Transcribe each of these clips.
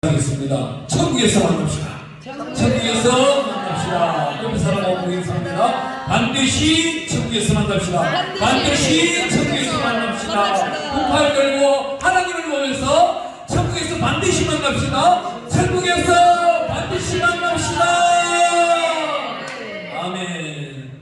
하겠습니다. 천국에서 만납시다. 천국에서 만납시다. 옆에 사람하고 인사합니다. 반드시 천국에서 만납시다. 반드시 천국에서 만납시다. 우팔 걸고 하나님을 보면서 천국에서 반드시 만납시다. 천국에서 반드시 만납시다. 아멘.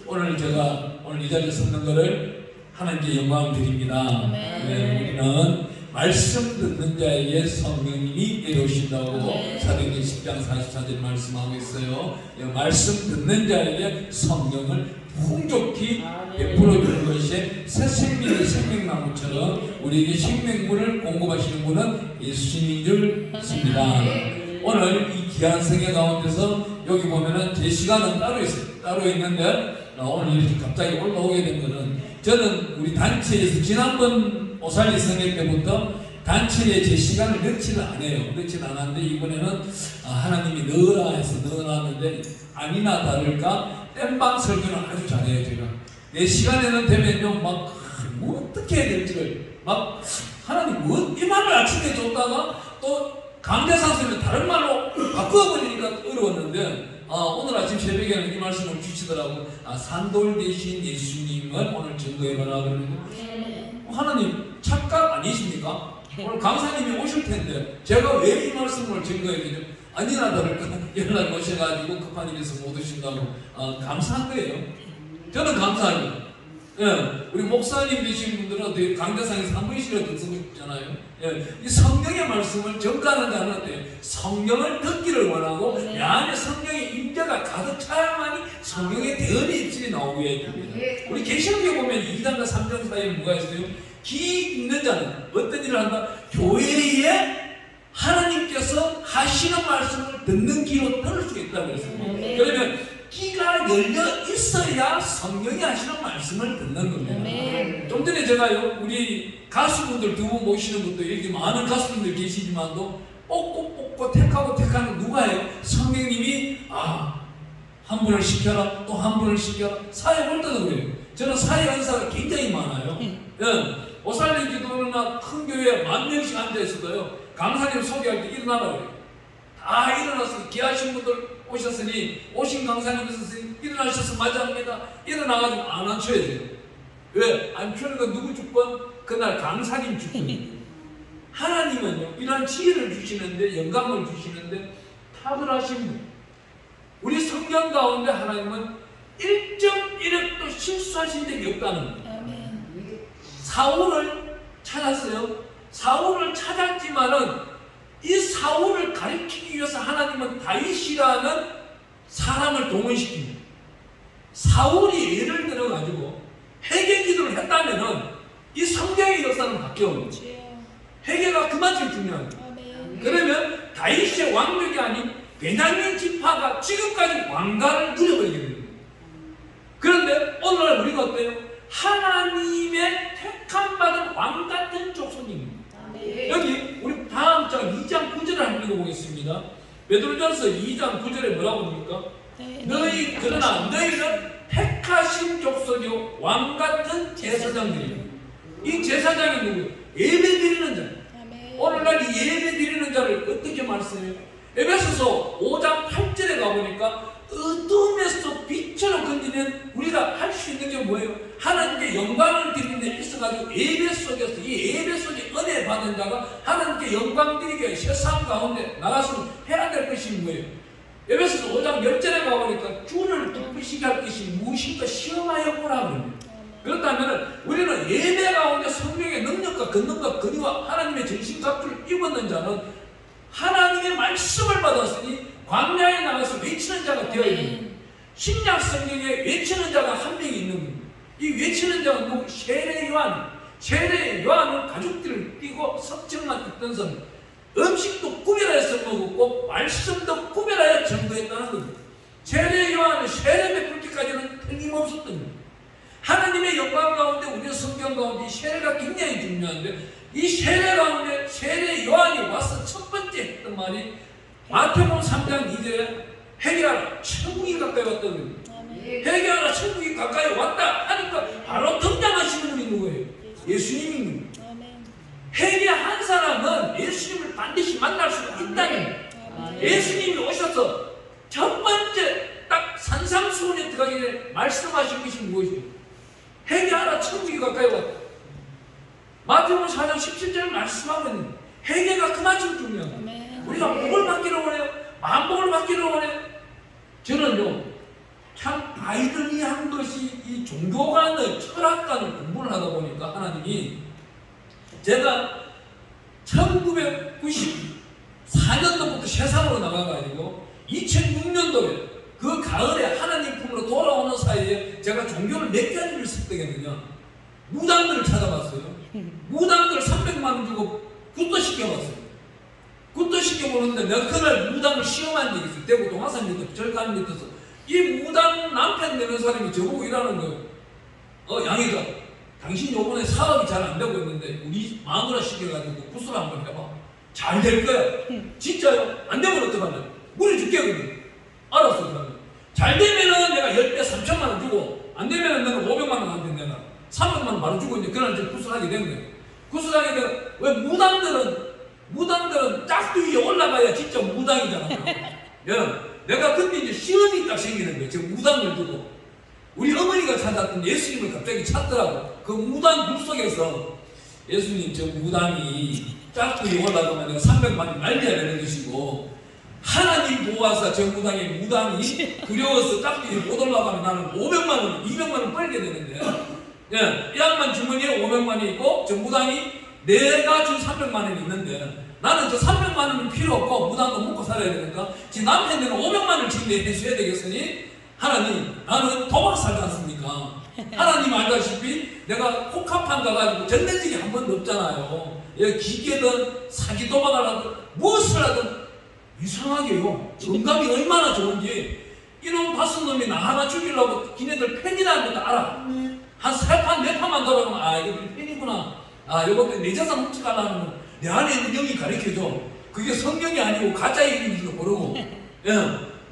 오늘 제가 이 자리에 섰는 것을 하나님께 영광을 드립니다. 네, 우리는 말씀 듣는 자에게 성령님이 내려오신다고 사도행전 10장 44절 말씀하고 있어요. 말씀 듣는 자에게 성령을 풍족히 베풀어 주는 것이 새 생명의 생명나무처럼 우리에게 생명물을 공급하시는 분은 예수님인 줄 믿습니다. 오늘 이 귀한 성경 가운데서 여기 보면은 제 시간은 따로 있는데 오늘 이렇게 갑자기 올라오게 된 거는 저는 우리 단체에서 지난번 오살리 성회 때부터 단체에 제 시간을 넣지는 않아요. 넣지는 않았는데 이번에는 하나님이 넣으라 해서 넣어놨는데 아니나 다를까 땜방 설교는 아주 잘해요. 제가 내 시간에는 되면요 막 뭐 어떻게 해야 될지를 막 하나님 뭐 이 말을 아침에 줬다가 또 강대상 쓰면 다른 말로 바꿔버리니까 어려웠는데 오늘 아침 새벽에는 이 말씀을 주시더라고. 산돌 대신 예수님을 오늘 증거해봐라 그러는데 하나님 착각 아니십니까? 오늘 강사님이 오실 텐데 제가 왜 이 말씀을 증거해야 되죠? 아니나 다를까 연락 오셔가지고 급한 일에서 못 오신다고 감사한 거예요. 저는 감사해요. 예, 우리 목사님 되신 분들은 강대상에서 한 번씩이라도 듣고 싶잖아요. 예, 이 성령의 말씀을 전가하는 자는 어때요? 성령을 듣기를 원하고 내 안에 성령의 임재가 가득 차야만이 성령의 대언의 입술이 나오게 됩니다. 우리 계시록에 보면 2장과 3장 사이에 뭐가 있어요? 귀 있는 자는 어떤 일을 한다? 교회에 하나님께서 하시는 말씀을 듣는 귀로 들을 수 있다고 그랬습니다. 그러면 귀가 열려 있어야 성령이 하시는 말씀을 듣는 겁니다. 좀 전에 제가요 우리 가수분들 두 분 모시는 분도 여기 많은 가수분들 계시지만도 뽑고 택하고 택하는 누가예요? 성령님이 한 분을 시켜라 또 한 분을 시켜라. 사회 볼 때도 그래요. 저는 사회 은사가 굉장히 많아요. 오살리 기도나 큰 교회에 10,000명씩 앉아있어도요 강사님 소개할 때 일어나라 그래요. 다 일어나서 귀하신 분들 오셨으니 오신 강사님 있었으니 일어나셔서 맞이합니다. 일어나가지고 안 앉혀야 돼요. 왜? 앉히는 건 누구 주권? 그날 강사님 주권이에요. 하나님은요 이런 지혜를 주시는데 영감을 주시는데 탁월하신 분. 우리 성경 가운데 하나님은 1.1획도 실수하신 적이 없다는 거예요. 사울을 찾았어요. 사울을 찾았지만은 이 사울을 가리키기 위해서 하나님은 다윗이라는 사람을 동원시킵니다. 사울이 예를 들어가지고 회개 기도를 했다면은 이 성경의 역사는 바뀌어요. 회개가 그만큼 중요합니다. 그러면 다윗의 왕족이 아닌 베냐민 지파가 지금까지 왕가를 누려버리게 됩니다. 그런데 오늘날 우리가 어때요? 하나님의 택함받은 왕같은 족속입니다. 여기 우리 다음 장 2장 9절을 한번 읽어보겠습니다. 베드로전서 2장 9절에 뭐라고 합니까? 그러나 너희는 택하신 족속이요 왕같은 제사장들이요. 이 제사장이 누구예요? 예배드리는 자. 오늘날 이 예배드리는 자를 어떻게 말씀해요? 에베소서 5장 8절에 가보니까 어둠에서 빛으로 건지는 우리가 할 수 있는 게 뭐예요? 하나님께 영광을 드리는 데 있어가지고 예배 속에서 이 예배 속에 은혜 받은 자가 하나님께 영광 드리게 세상 가운데 나가서 해야 될 것이 뭐예요? 에베소서 5장 10절에 가보니까 주를 기쁘시게 할 것이 무엇인가 시험하여 보라 그럽니다. 그렇다면 우리는 예배 가운데 성령의 능력과 권능과 권위와 하나님의 전신갑주를 입었는 자는 하나님의 말씀을 받았으니 광야에 나가서 외치는 자가 되어야 됩니다. 신약 성경에 외치는 자가 한 명이 있는 겁니다. 이 외치는 자가 누구? 세례 요한. 세례 요한은 가죽들을 띠고 석정만 입던 사람. 음식도 구별해서 먹었고 말씀도 구별하여 전도했다는 겁니다. 세례 요한은 세례 베풀 때까지는 틀림없었던 겁니다. 하나님의 영광 가운데 우리 성경 가운데 세례가 굉장히 중요한데 이 세례 가운데 세례 요한이 와서 첫 번째 했던 말이 마태복음 3장 2절에 회개하라 천국이 가까이 왔다는 겁니다. 회개하라 천국이 가까이 왔다 하니까 바로 등장하시는 분이 누구예요? 예수님입니다. 회개한 사람은 예수님을 반드시 만날 수 있다는, 예수님이 오셔서 첫 번째 딱 산상수훈에 들어가기 전에 말씀하신 것이 무엇이에요? 회개하라, 천국이 가까이 왔다. 마태복음 4장 17절 말씀하고 있는 회개가 그만큼 중요합니다. 우리가 복을 받기를 원해요. 만복을 받기를 원해요. 저는요, 참 아이러니한 것이 이 종교관의 철학관을 공부를 하다 보니까 하나님이, 제가 1994년도부터 세상으로 나가가지고 2006년도에 그 가을에 하나님 품으로 돌아오는 사이에 제가 종교를 몇 가지를 습득했느냐, 무당들을 찾아봤어요. 무당들 300만 원 주고 굿도 시켜봤어요. 굿도 시켜보는데 내가 그날 무당을 시험한 적이 있어요. 대구 동화산 밑에 절간 밑에서 이 무당 남편 되는 사람이 저보고 일하는 거예요. 양이가, 당신 요번에 사업이 잘 안 되고 있는데 우리 마누라 시켜가지고 굿을 한번 해봐. 잘 될 거야. 진짜요? 안 되면 어떡하냐? 물에 줄게 그러면. 알았어 그러면. 잘 되면은 내가 10배 3천만 원 주고, 안 되면은 내가 500만 원 안 된 내가 300만 원 바로 주고 이제 그날 이제 굿을 하게 된 거예요. 굿을 하게 되면, 왜 무당들은 짝두 위에 올라가야 진짜 무당이잖아요. 내가 근데 이제 시험이 딱 생기는 거예요. 저 무당을 두고. 우리 어머니가 찾았던 예수님을 갑자기 찾더라고. 그 무당 굴 속에서 예수님, 저 무당이 짝두 위에 올라가면 내가 300만 원 날려야 되는 것이고, 하나님 보아서 저 무당이 두려워서 짝두 위에 못 올라가면 나는 500만 원, 200만 원 벌게 되는데, 이 양반 주머니에 500만 원이 있고 저 무당이 내가 준 300만 원이 있는데, 나는 저 300만 원은 필요 없고 무당도 먹고 살아야 되니까 지금 남편들은 500만 원을 지금 내줘야 되겠으니, 하나님, 나는 도박 살지 않습니까? 하나님 알다시피 내가 혹합판 가가지고 전된 적이 한 번도 없잖아요. 기계든 사기 도박을 하든 무엇을 하든 이상하게요, 정감이 얼마나 좋은지, 이놈 5놈이 나 하나 죽이려고 기네들 팬이라는 것도 알아. 한 3판 4판만 돌아가면, 아 이거 팬이구나, 아 이것도 내 자산 훔쳐가려는 내 안에 있는 영이 가르쳐줘. 그게 성경이 아니고 가짜 얘기인지도 모르고.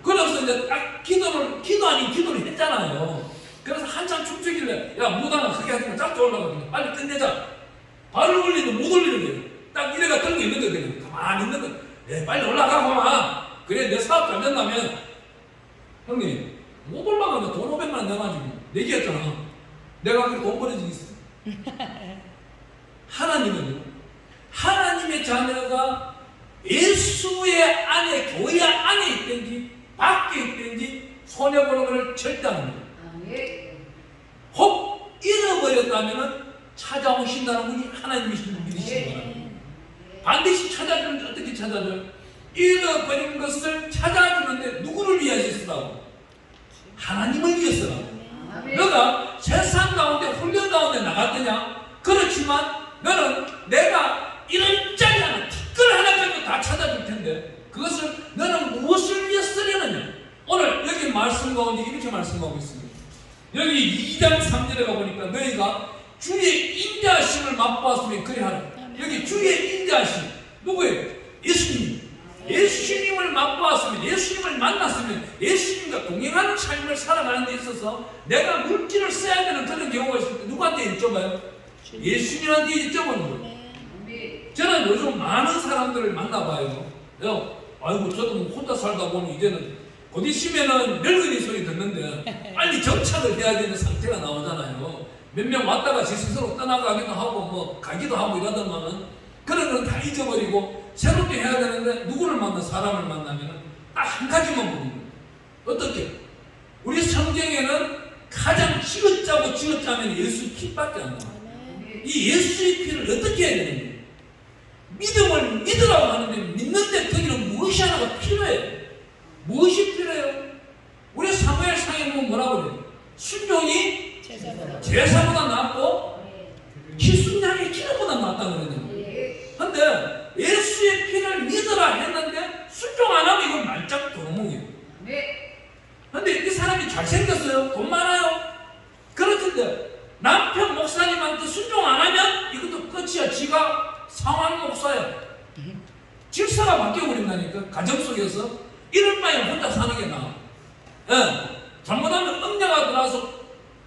그래서 이제 딱 기도 아닌 기도를 했잖아요. 그래서 한참 춤추길래, 야 무당아 그게 하지마, 짝도 올라가거든요. 빨리 끝내자. 발을 올리도 못 올리는 거예요. 딱 이래가 들고 있는 거예요. 가만히 있는 거예요. 빨리 올라가고만. 그래 내 사업 잘 된다면, 형님 못 올라가면 돈 500만 원 내가지고 내기했잖아. 내가 그렇게 돈 벌어지기 있어. 하나님은요, 하나님의 자녀가 예수의 안에, 교회 안에 있든지 밖에 있든지 손해보는 것을 절대 안 합니다. 혹 잃어버렸다면 찾아오신다는 분이 하나님이신 분 믿으시기 바랍니다. 반드시 찾아주는데 어떻게 찾아줘요? 잃어버린 것을 찾아주는데 누구를 위하셨으라고? 하나님을 위해서라고. 너가 세상 가운데 훈련 가운데 나갔더냐? 그렇지만 너는 내가 이런 짤 하나, 티끌 하나 가지고 다 찾아줄 텐데, 그것을 너는 무엇을 위해 쓰려느냐? 오늘 여기 말씀 가운데 이렇게 말씀하고 있습니다. 여기 2장 3절에 가보니까 너희가 주의 인자하심을 맛보았으면 그리하라. 여기 주의 인자하심 누구예요? 예수님. 예수님을 맛보았으면, 예수님을 만났으면, 예수님과 동행하는 삶을 살아가는 데 있어서 내가 물질을 써야 되는 그런 경우가 있을 때 누구한테 여쭤봐요? 예수님한테 여쭤보는 거예요. 저는 요즘 많은 사람들을 만나봐요. 아이고 저도 뭐 혼자 살다 보니 이제는 곧 있으면은 늙은이 소리 듣는데 빨리 정착을 해야 되는 상태가 나오잖아요. 몇 명 왔다가 제 스스로 떠나가기도 하고 뭐 가기도 하고 이러더만은 그런 건 다 잊어버리고 새롭게 해야 되는데, 누구를 만나, 사람을 만나면 딱 한 가지만 보는 거예요. 어떻게? 우리 성경에는 가장 쥐어짜면 예수 피밖에 안 나와요. 이 예수의 피를 어떻게 해야 되는 거예요? 믿음을 믿으라고 하는데 믿는데 거기는 무엇이 하나가 필요해요. 무엇이 필요해요? 우리 사무엘상에 보면 뭐라고 그래요? 순종이 제사보다 낫고 희순양의 기름보다 낫다고 그러잖아요. 근데 예수의 피를 믿으라 했는데 순종 안 하면 이건 말짱 도루묵이에요. 근데 이 사람이 잘생겼어요. 돈 많아요. 그렇던데 남편 목사님한테 순종 안 하면 이것도 끝이야. 지가 상황 목사야. 질서가 바뀌어버린다니까. 가정 속에서 이럴 바에 혼자 사는 게 나아. 잘못하면 음녀가 들어와서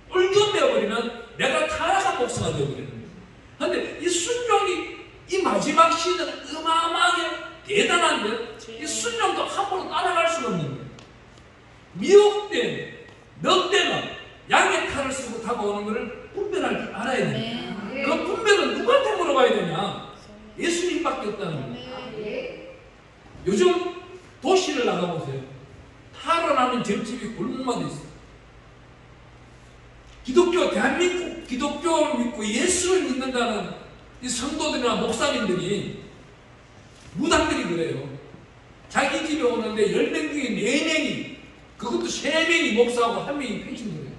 울겨 되어버리면 내가 타락한 목사가 되어버리는 거예요. 근데 이 순종이 이 마지막 시대는 어마어마하게 대단한데 이 순종도 함부로 따라갈 수가 없는 거예요. 미혹된 늑대가 양의 칼을 쓰고 다가오는 것을 분별할 줄 알아야 됩니다. 그 분별은 누구한테 물어봐야 되냐? 예수님밖에 없다는 거예요. 요즘 도시를 나가보세요. 탈원하는 점집이 골목마다 있어요. 대한민국 기독교를 믿고 예수를 믿는다는 이 성도들이나 목사님들이, 무당들이 그래요. 자기 집에 오는데 10명 중에 4명이, 그것도 3명이 목사하고 1명이 평신도예요.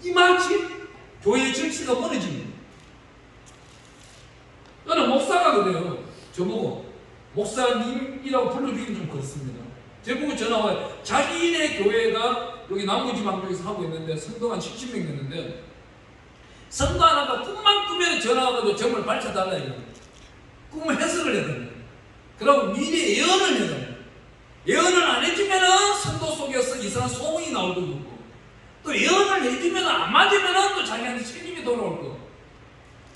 이마치 교회의 정치가 무너집니다. 어느 목사가 그래요. 저보고 목사님이라고 불러주기는 좀 그렇습니다. 저보고 전화 와요. 자기네 교회가 여기 남부지방쪽에서 하고 있는데 성도가 한 70명 됐는데, 성도 하나가 꿈만 꾸면 전화 와가지고 점을 밝혀달라 이거. 꿈을 해석을 해달라. 그럼 미리 예언을 해달라. 예언을 안 해주면은 성도 속에서 이상한 소문이 나올 거고, 또 예언을 해주면 안 맞으면은 또 자기한테 책임이 돌아올 거고.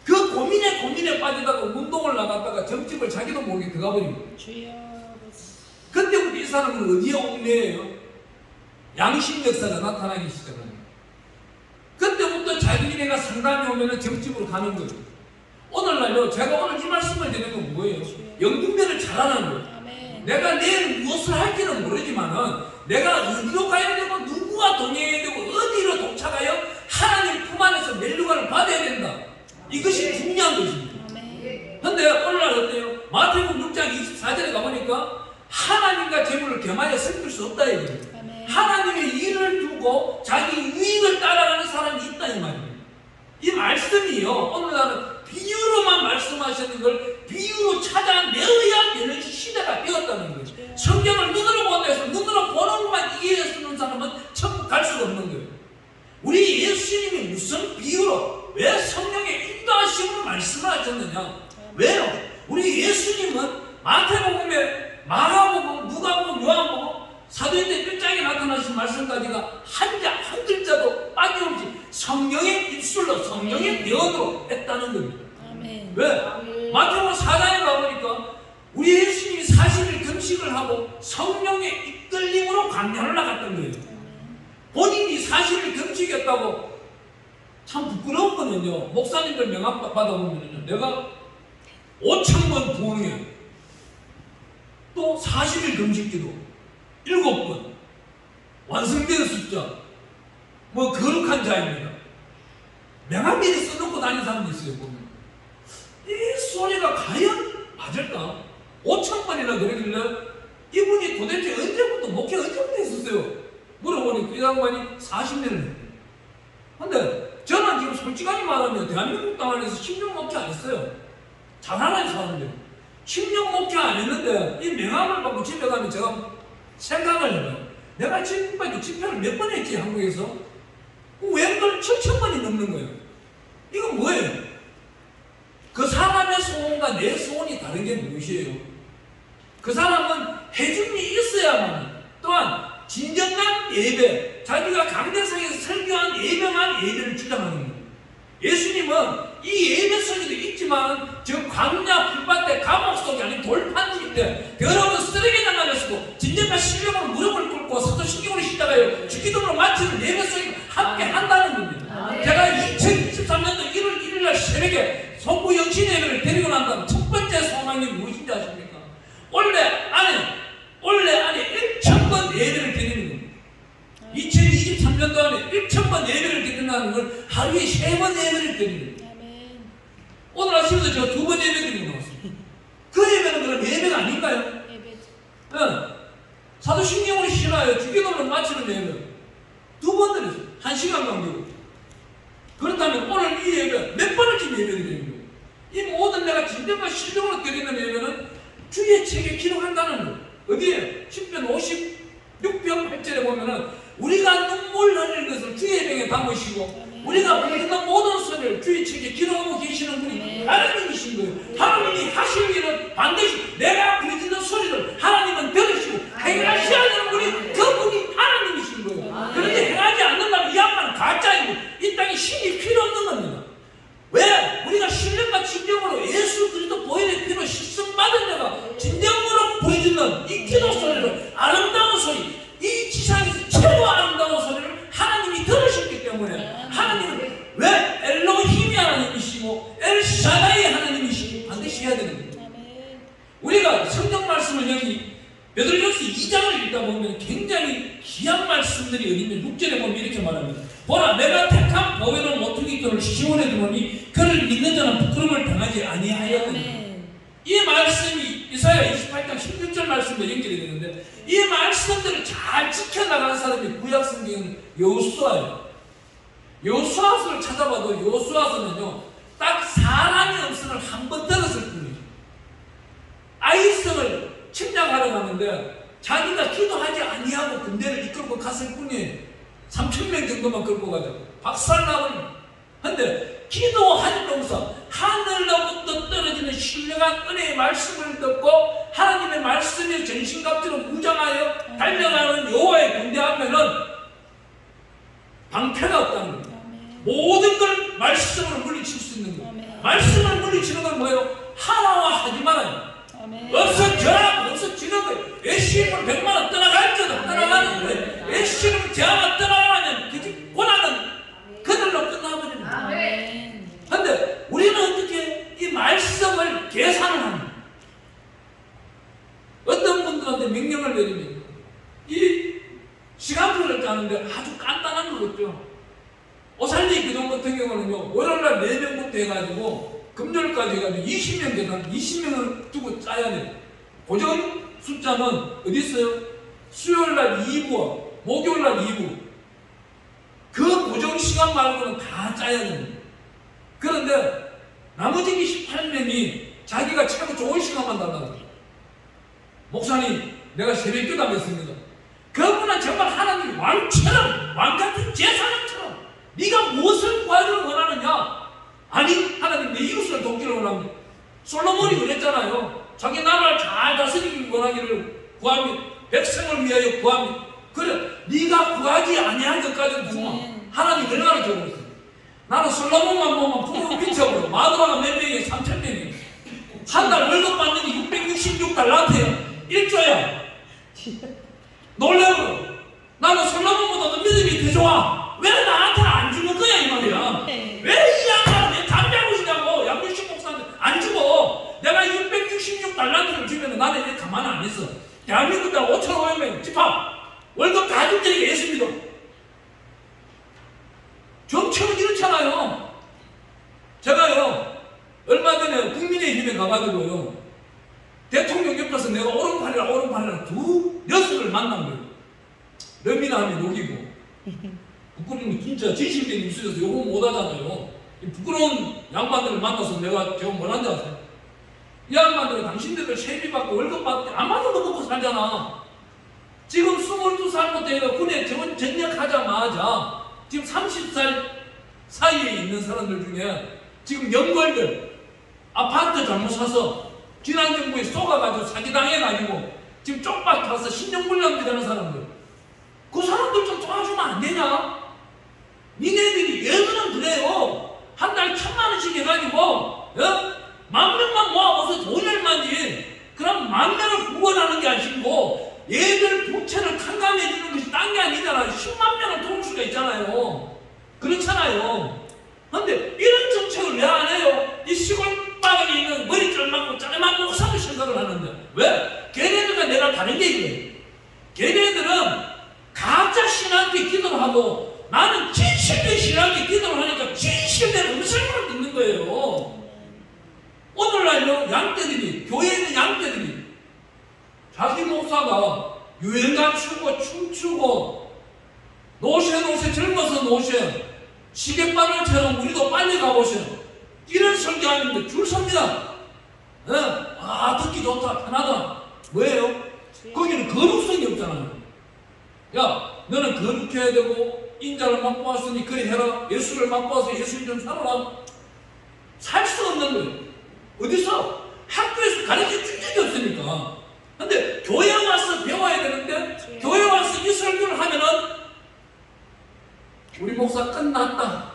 그 고민에 빠지다가 운동을 나갔다가 점집을 자기도 모르게 들어가 버립니다. 그때부터 이 사람은 어디에 옥내예요? 양심 역사가 나타나기 시작합니다. 그때부터 자기네가 상담이 오면은 점집으로 가는 거예요. 오늘날요, 제가 오늘 이 말씀을 드리는 건 뭐예요? 영분별을 잘하는 거예요. 내가 내일 무엇을 할지는 모르지만은 내가 어디로 가야 되고 누구와 동행해야 되고 어디로 도착하여 하나님 품 안에서 멜루가를 받아야 된다. 이것이 중요한 것입니다. 그런데 오늘날 어때요? 마태복음 6장 24절에 가보니까 하나님과 재물을 겸하여 섬길 수 없다 이거예요. 하나님의 일을 두고 자기 유익을 따라가는 사람이 있다 이 말이에요. 이 말씀이요, 오늘날은 비유로만 말씀하시는 걸 비유로 찾아내어야 되는 시대가 되었다는 거죠. 성경을 눈으로 본다 해서 눈으로 보는 것만 이해해주는 사람은 천국 갈 수가 없는 거예요. 우리 예수님이 무슨 비유로, 왜 성령의 인도하심으로 말씀을 하셨느냐? 왜요? 우리 예수님은 마태복음에 마가복음, 누가복음, 요한복음, 사도행전 1장에 나타나신 말씀까지가 한 글자도 빠짐없이 성령의 입술로, 성령의 예언으로 했다는 겁니다. 왜? 마태복음 4장에 가보니까 우리 예수님이 40일 금식을 하고 성령의 이끌림으로 광야를 나갔던 거예요. 본인이 40일 금식했다고 참 부끄러운 거는요, 목사님들 명함 받아보면요, 내가 5,000번 부흥해, 또 40일 금식기도 7번, 완성된 숫자, 뭐 거룩한 자입니다. 명함 미리 써놓고 다니는 사람도 있어요. 보면 이 소리가 과연 맞을까? 5,000번이나 그러길래 이분이 도대체 언제부터 목회 언제부터 했었어요? 물어보니까 이 양반이 40년을 했대요. 근데 저는 지금 솔직하게 말하면 대한민국 땅 안에서 10년 목회 안 했어요. 잘하는 사람들 10년 목회 안 했는데 이 명함을 받고 집에 가면 제가 생각을 해봐요. 내가 지금까지 집회를 몇 번 했지 한국에서? 웬걸 7,000번이 넘는 거예요. 이건 뭐예요? 그 사람의 소원과 내 소원이 다른 게 무엇이에요? 그 사람은 해줌이 있어야만, 또한 진정한 예배, 자기가 강대상에서 설교한 예배만 예배를 주장하는 거예요. 예수님은 이 예배 속에도 있지만 저 광야 풀밭에 감옥 속이 아닌 돌판집 때 더러운 쓰레기장 안에서도 진정한 신령으로 무릎을 꿇고 사도신경으로 시작하여 주기도문을 마치는 예배 속에 함께 한다는 겁니다. 제가 2023년도 1월 1일날 새벽에 송구 영신 예배를 드리고 난 다음 첫 번째 소망이 무엇인지 아십니까? 원래 안에 1,000번 예배를 드리는 겁니다. 2023년도 안에 1,000번 예배를 드린다는 걸 하루에 3번 예배를 드리는 겁니다. 오늘 아침에도 제가 2번 예배 드리고 나왔습니다. 그 예배는 그럼 예배가 아닌가요? 네. 사도신경으로 신하여 주기도문을 마치는 예배 2번 드렸어요. 1시간 간격으로. 그렇다면 오늘 이 예배 몇 번을 지금 예배 드리는 거예요? 이 모든 내가 진정한 신령으로 드리는 예배는 주의 책에 기록한다는 거예요. 어디에? 10편 56편 8절에 보면은 우리가 눈물 흘릴 것을 주의 병에 담으시고 우리가 부르는 모든 소리를 주의 책에 기록하고 계시는 분이 하나님이신 거예요. 하나님이 하실 일은 반드시 내가 부르짖는 소리를 하나님은 들으시고 행하셔야 되는 분이 그분이 하나님이신 거예요. 그런데 행하지 않는다면 이 양반은 가짜이고 이 땅에 신이 필요 없는 겁니다. 왜? 우리가 신령 우리가 성경 말씀을 여기 베드로전서 2장을 읽다 보면 굉장히 귀한 말씀들이 어디면 6절에 보면 이렇게 말합니다. 보라, 내가 택한 보배로운 모퉁이 돌을 시온에 두노니 그를 믿는 자는 부끄러움을 당하지 아니하였느니라. 이 말씀이 이사야 28장 16절 말씀과 연결이 되는데, 이 말씀들을 잘 지켜나가는 사람이 구약 성경은 여호수아예요. 여호수아서를 찾아봐도 여호수아서는요 딱 사람이 없음을 한 번 들었을 뿐이에요. 아이성을 침략하러 가는데 자기가 기도하지 아니하고 군대를 이끌고 갔을 뿐이에요. 3,000명 정도만 끌고 가죠. 박살나버린. 근데 기도한 동서 하늘로부터 떨어지는 신령한 은혜의 말씀을 듣고 하나님의 말씀에 전신갑주로 무장하여 달려가는 여호와의 군대 앞에는 방패가 없다는 겁니다. 모든 걸 말씀으로 물리칠 수 있는 거예요. 말씀을 물리치는 건 뭐예요? 하나와 하지 말아요. 없어져라 없어지는 거예요. 애쉬는 100만원 떠나갈지도 떠나가는 거예요. 애쉬는 제아가 떠나가면 그 고난은 그들로 끝나버리는 거예요. 그런데 우리는 어떻게 이 말씀을 계산을 합니까? 어떤 분들한테 명령을 내리면 이 시간표를 짜는데 아주 간단한 거겠죠. 오살리 기도 같은 경우는요 월요일날 4명부터 해가지고 금요일까지 해가지고 20명 계산 20명을 두고 짜야 돼요. 고정 숫자는 어디 있어요? 수요일날 2부와 목요일날 2부 그 고정 시간 말고는 다 짜야 됩니다. 그런데 나머지 28명이 자기가 최고 좋은 시간만 달라고. 목사님 내가 새벽 기도하겠습니다. 그분은 정말 하나님 왕처럼 왕같은 제사장처럼 네가 무엇을 구하기를 원하느냐? 아니 하나님 내 이웃을 돕기를 원합니다. 솔로몬이 그랬잖아요. 자기 나라를 잘 다스리기를 원하기를 구합니다. 백성을 위하여 구합니다. 그래 네가 구하지 아니한 것까지는 주마. 하나님 얼마나 좋으셨어요. 나는 솔로몬만 보면 부러워 미쳐버려. 마누라가 몇 명이에요? 3,000명이에요. 한 달 월급 받는 게 666달러한테요. 1조야. 놀래버려. 나는 솔로몬보다 더 믿음이 더 좋아. 왜 나한테는 안 주는 거야 이 말이야. 왜 이 양반은 왜 담배하고 있냐고. 양규식 목사한테 안 주고 내가 666달러를 주면 나는 이제 가만 안 있어. 대한민국 달 5,500명 집합 월급 다 줄 테니까 예수 믿어. 정치는 이렇잖아요. 제가요 얼마 전에 국민의힘에 가가지고요 대통령 옆에서 내가 오른팔이랑 두 녀석을 만난 거예요. 러미나 하면 녹이고 부끄러운 진짜 진실된 입술에서 요거 못하잖아요. 부끄러운 양반들을 만나서 내가 뭐라는지 아세요? 이 양반들은 당신들 세비 받고 월급 받고 아마도 먹고 살잖아. 지금 22살부터 해가 군에 전역하자마자 지금 30살 사이에 있는 사람들 중에 지금 연골들 아파트 잘못 사서 지난 정부에 쏘가가지고 사기당해가지고 지금 쪽박 가서 신용불량비 되는 사람들 그 사람들 좀 도와주면 안 되냐? 니네들이 예전은 그래요. 한 달 1,000만원씩 해가지고 10,000명만 모아서 돈이 얼마인지 그럼 10,000명을 구원하는 게 아니고 얘들 부채를 탕감해주는 것이 딴 게 아니잖아요. 100,000명을 도울 수가 있잖아요. 그렇잖아요. 근데 이런 정책을 왜 안 해요? 이 시골방에 있는 머리 쫄맞고 짜리만 목사를 생각을 하는데 왜? 걔네들과 내가 다른 게 이거예요. 걔네들은 가짜 신한테 기도를 하고 나는 진실된 신한테 기도를 하니까 진실된 음성을 듣는 거예요. 오늘날요 양떼들이 교회에 있는 양떼들이 자기 목사가 유행가 추고 춤추고 노세 젊어서 노세 시계바늘처럼 우리도 빨리 가보세요. 이런 설교하는데 줄 섭니다. 듣기 좋다 편하다. 뭐예요? 거기는 거룩성이 없잖아요. 야 너는 거룩해야 되고 인자를 맛보았으니 그리 해라. 예수를 맛보아서 예수님 살아라. 살 수 없는 거예요. 어디서? 학교에서 가르쳐 준 적이 없으니까. 근데 교회 와서 배워야 되는데 교회 와서 이 설교를 하면은 우리 목사 끝났다.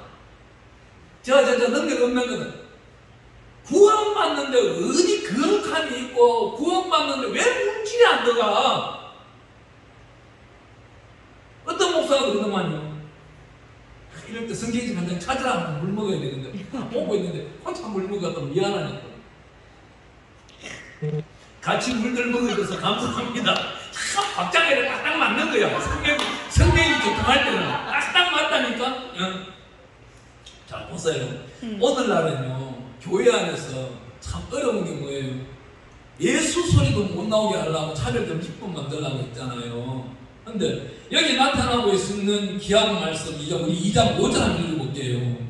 저 능력 없는 거는 구원받는데 어디 거룩함이 있고 구원받는데 왜 물질이 안 들어가? 어떤 목사가 그러더만요. 이럴 때 성경책 한 장 찾으라 물 먹어야 되는데 보고 있는데 혼자 물 먹어도 미안하니까. 같이 물들 먹어줘서 감사합니다. 참 박자를 딱 맞는 거야. 성경이 교통할 때는 딱 맞다니까. 응. 자, 보세요. 오늘날은요, 교회 안에서 참 어려운 게 뭐예요? 예수 소리도 못 나오게 하려고 차별점 10분 만들려고 했잖아요. 근데 여기 나타나고 있는 귀한 말씀, 이제 우리 2장 5절 한번 읽어볼게요.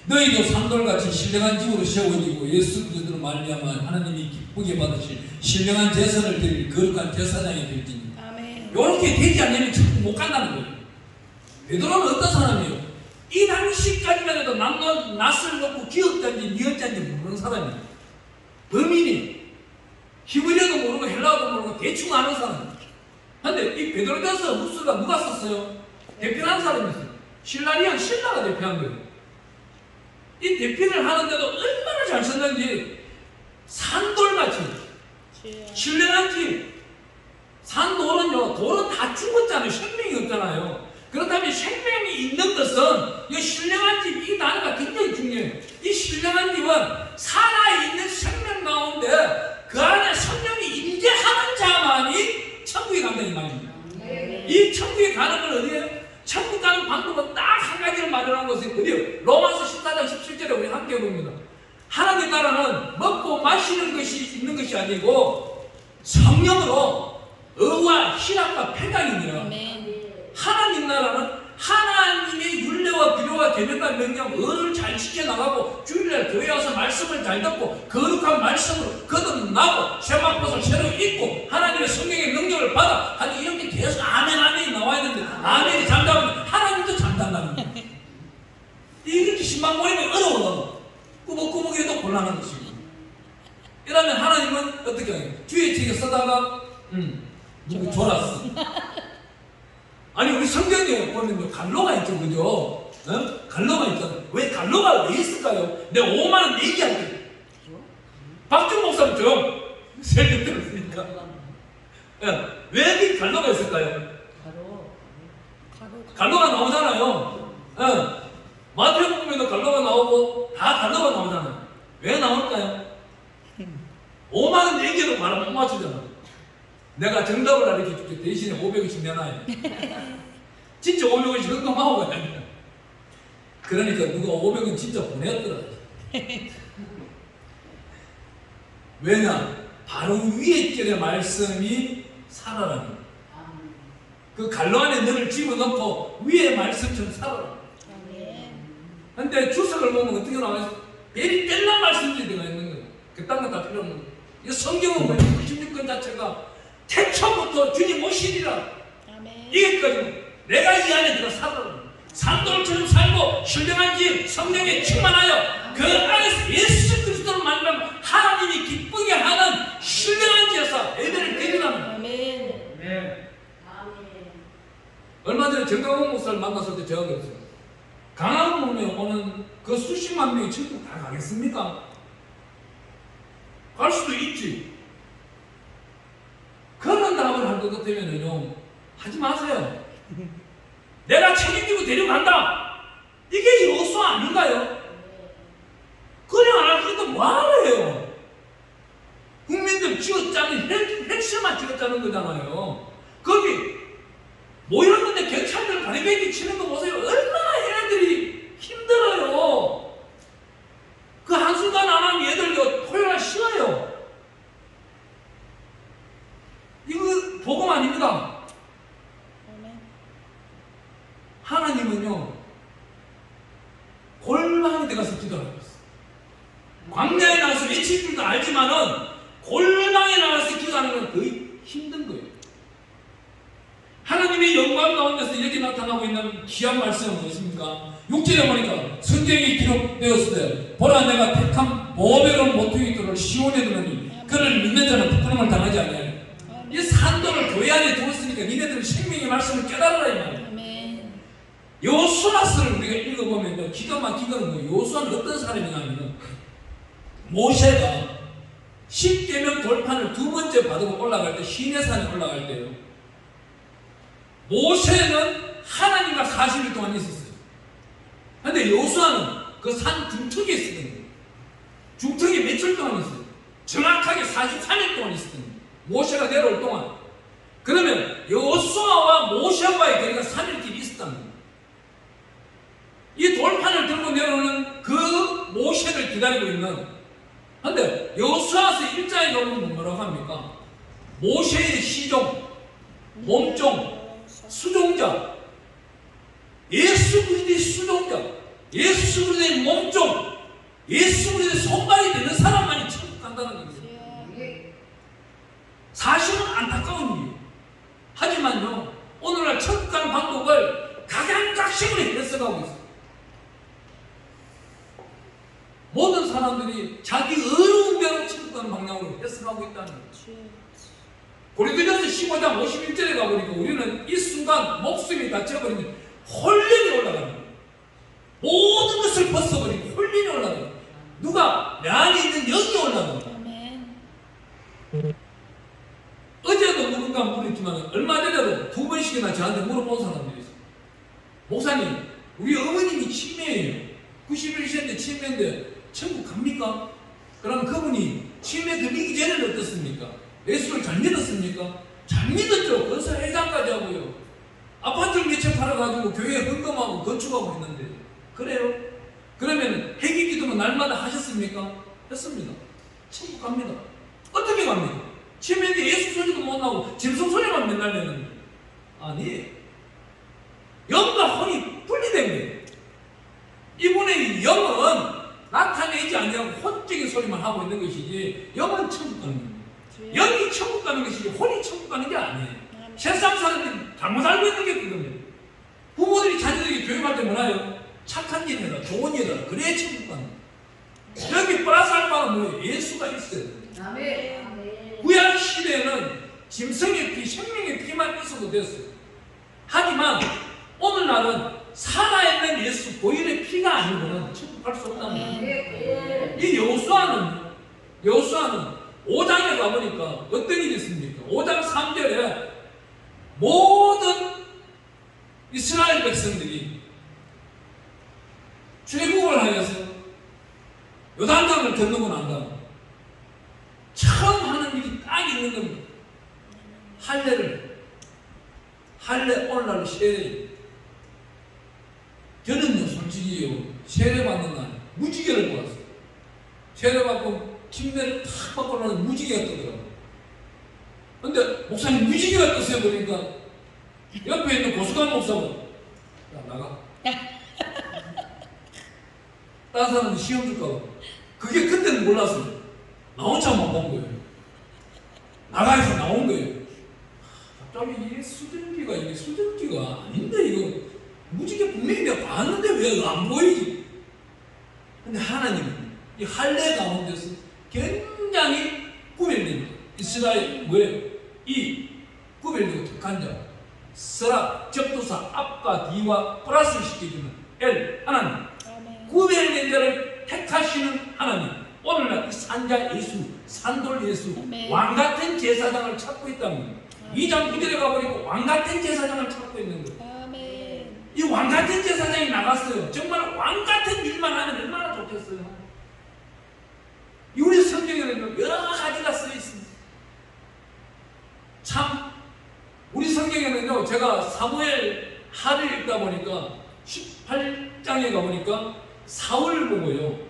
너희도 산돌같이 신령한 집으로 세워지고 예수 그리스도로 말미암아 하나님이 기쁘게 받으실 신령한 제사를 드릴 거룩한 제사장이 될지니. 이렇게 되지 않으면 자꾸 못 간다는 거예요. 베드로는 어떤 사람이에요? 이 당시까지만 해도 낯을 놓고 기억자인지 미역자인지 모르는 사람이에요. 범인이 히브리어도 모르고 헬라어도 모르고 대충 아는 사람이에요. 근데 이 베드로전서 후서가 누가 썼어요? 대표한 사람이었어요. 신라가 대표한 거예요. 이 대표를 하는데도 얼마나 잘 썼는지 산돌같이 신령한 집. 산돌은요, 돌은 다 죽었잖아요. 생명이 없잖아요. 그렇다면 생명이 있는 것은 이 신령한 집, 이 단어가 굉장히 중요해요. 이 신령한 집은 살아있는 생명 가운데 그 안에 성령이 임재하는 자만이 천국에 간다는 말입니다. 이 천국에 가는 건 어디예요? 천국 가는 방법은 딱 한 가지를 마련한 것이 어디요? 로마서 14장 17절에 우리 함께 봅니다. 하나님 나라는 먹고 마시는 것이 있는 것이 아니고 성령으로 의와 희락과 평강이니라. 하나님 나라는 하나님의 율례와 비료와 계명과 명령, 의를 잘 지켜나가고 주일날 교회 와서 말씀을 잘 듣고 거룩한 말씀으로 거듭나고 세마포를 새로 입고 하나님의 성령의 능력을 받아 하는 이렇게 계속 아멘 아멘이 나와야 되는데 아멘이 잠잠하면 하나님도 잠잠다는 거예요. 이렇게 신방모임이 어려워. 꾸벅꾸벅해도 곤란한 것이고. 이러면 하나님은 어떻게 해요? 주의 책에 써다가 누구 졸았어. 아니 우리 성경에 보면요 갈로가 있죠, 그죠? 어? 갈로가 있잖아요. 왜 갈로가 왜 있을까요? 내가 5만 원 얘기할게. 박준 목사님 좀 세금 들었으니까. 왜 갈로가 있을까요? 갈로가 나오잖아요. 마태복음에도 갈로가 나오고 다 갈로가 나오잖아요. 왜 나올까요? 5만 원 얘기해도 말 못 맞추잖아. 내가 정답을 알려줄게. 대신에 500원씩 내놔요. 진짜 500원씩 헌금하고 가야 돼. 그러니까 누가 500원 진짜 보냈더라. 왜냐? 바로 위에 절의 말씀이 살아라는 거야. 그 갈로 안에 너를 집어넣고 위에 말씀처럼 살아라. 근데 주석을 보면 어떻게 나와요? 뺄란 말씀들이 들어가 있는 거예요. 그딴 거 다 필요 없는 거예요. 이 성경은 뭐예요? 16권 자체가 태초부터 주님 오시리라. 이게까지 내가 이 안에 들어 살아라. 산돌처럼 살고 신령한 집 성령에 충만하여 그 안에서 예수 그리스도를 만나면 하나님이 기쁘게 하는 신령한 제사 예배를 드리라는 거예요. 얼마 전에 정강훈 목사를 만났을 때 제가 그랬어요. 강화문에 오는 그 수십만 명이 천국 다 가겠습니까? 갈 수도 있지. 그런 답을 할 것 같으면요, 하지 마세요. 내가 책임지고 데려간다. 이게 여수 아닌가요? 그래 안 하니까 뭐하러 해요? 국민들 찍었자는 핵심만 찍었자는 거잖아요. 거기 모였는데 경찰들 가리배기 치는 거 보세요. 얼마나 얘네들이 힘들어요. 그 한순간 안 하면 얘들 토요일날 쉬어요. 이거 복음 아닙니다. 하나님은요 골방에 들어가서 기도하고 있어요. 광야에 나가서 외칠 줄도 알지만은 골방에 나가서 기도하는 건 거의 힘든 거예요. 하나님의 영광 가운데서 이렇게 나타나고 있는 귀한 말씀은 무엇입니까? 6절에 보니까 성경이 기록되었을 때 보라 내가 택한 모배로운 모퉁이 돌을 시온에 두느니 그를 믿는 자는 부끄러움을 당하지 않아요. 이 산돌을 교회 안에 두었으니까 니네들은 생명의 말씀을 깨달아라 이 말이에요. 요수아서를 우리가 읽어보면 기가 막힌 건 뭐예요? 요수아는 어떤 사람이냐면 모세가 10계명 돌판을 두 번째 받고 올라갈 때 시내산에 올라갈 때요, 모세는 하나님과 40일 동안 있었어요. 근데 요수아는 그 산 중턱에 있었던 거예요. 중턱에 며칠 동안 있어요? 정확하게 43일 동안 있었던 거예요. 모세가 내려올 동안. 그러면 여호수아와 모세와의 거리가 3일 길이 있었다는 거예요. 이 돌판을 들고 내려오는 그 모세를 기다리고 있는, 근데 여호수아서 1장에 가보면 뭐라고 합니까? 모세의 시종, 몸종, 수종자, 예수 그리스도의 수종자, 예수 그리스도의 몸종, 예수 그리스도의 손발이 되는 사람만이 천국 간다는 겁니다. 사실은 안타까운 일이에요. 하지만요, 오늘날 천국 가는 방법을 각양각색으로 해석하고 있어요. 모든 사람들이 자기 어려운 대로 천국 가는 방향으로 해석하고 있다는 거죠. 고린도전서 15장 51절에 가보니까 우리는 이 순간 목숨이 다쳐버리면 홀린이 올라가는 거예요. 모든 것을 벗어버리고 홀린이 올라가는 거예요. 누가? 내 안에 있는 영이 올라가는 거예요. 어제도 누군가 물었지만 얼마 전에도 2번씩이나 저한테 물어본 사람들이 있어요. 목사님, 우리 어머님이 치매예요. 91세인데 치매인데 천국 갑니까? 그럼 그분이 치매 걸리기 전에는 어떻습니까? 예수를 잘 믿었습니까? 잘 믿었죠. 건설 회장까지 하고요. 아파트를 몇 채 팔아가지고 교회에 헌금하고 건축하고 있는데. 그래요? 그러면 회개 기도는 날마다 하셨습니까? 했습니다. 천국 갑니다. 어떻게 갑니까? 치매인데 예수 소리도 못 나고 짐승 소리만 맨날 내는데. 아니, 영과 혼이 분리된 거예요. 이분의 영은 나타내지 아니하고 혼적인 소리만 하고 있는 것이지, 영은 천국 가는 겁니다. 영이 천국 가는 것이지 혼이 천국 가는 게 아니에요. 세상 사람들이 잘못 알고 있는 게 그겁니다. 부모들이 자녀들에게 교육할 때 뭐라요? 착한 일 해라, 좋은 일 해라, 그래야 천국 가는 거예요. 여기 플러스 알파는 뭐예요? 예수가 있어야 돼요. 구약 시대에는 짐승의 피, 생명의 피만 있어도 됐어요. 하지만 오늘날은 살아있는 예수 보혈의 피가 아니고는 천국 갈 수 없다는 거예요. 이 여호수아는 5장에 가보니까 어떤 일이 있습니까? 5장 3절에 모든 이스라엘 백성들이 출애굽을 하여서 요단강을 건너고 난 다음 처음 하는 일이 딱 있는 겁니다. 할례 오늘날 세례. 저는요 솔직히요 세례 받는 날 무지개를 보았어요. 세례 받고 침대를 탁 받고 나면 무지개가 뜨더라고요. 근데 목사님 무지개가 떴어요 보니까 옆에 있는 고수관 목사가 야 나가. 다른 사람들 시험 줄까 봐. 그게 그때는 몰랐어요. 나 혼자만 본 거예요. 나가에서 나온 거예요. 갑자기 이게 수증기가 아닌데 이거 무지개 분명히 내가 봤는데 왜 안 보이지? 근데 하나님은 이 할례 가운데서 굉장히 구별된 이스라엘 뭐예요? 이 구별되고 특한 자 스락, 접두사 앞과 뒤와 플러스를 시켜주는 엘 하나님. 구별된 자를 택하시는 하나님. 오늘날 이 산자 예수, 산돌 예수, 왕같은 제사장을 찾고 있다는 거예요. 2장 9절에 가보니까 왕같은 제사장을 찾고 있는 거예요. 이 왕같은 제사장이 나갔어요. 정말 왕같은 일만 하면 얼마나 좋겠어요. 우리 성경에는 여러 가지가 쓰여 있습니다. 참 우리 성경에는요, 제가 사무엘 하를 읽다 보니까 18장에 가보니까 사울 보고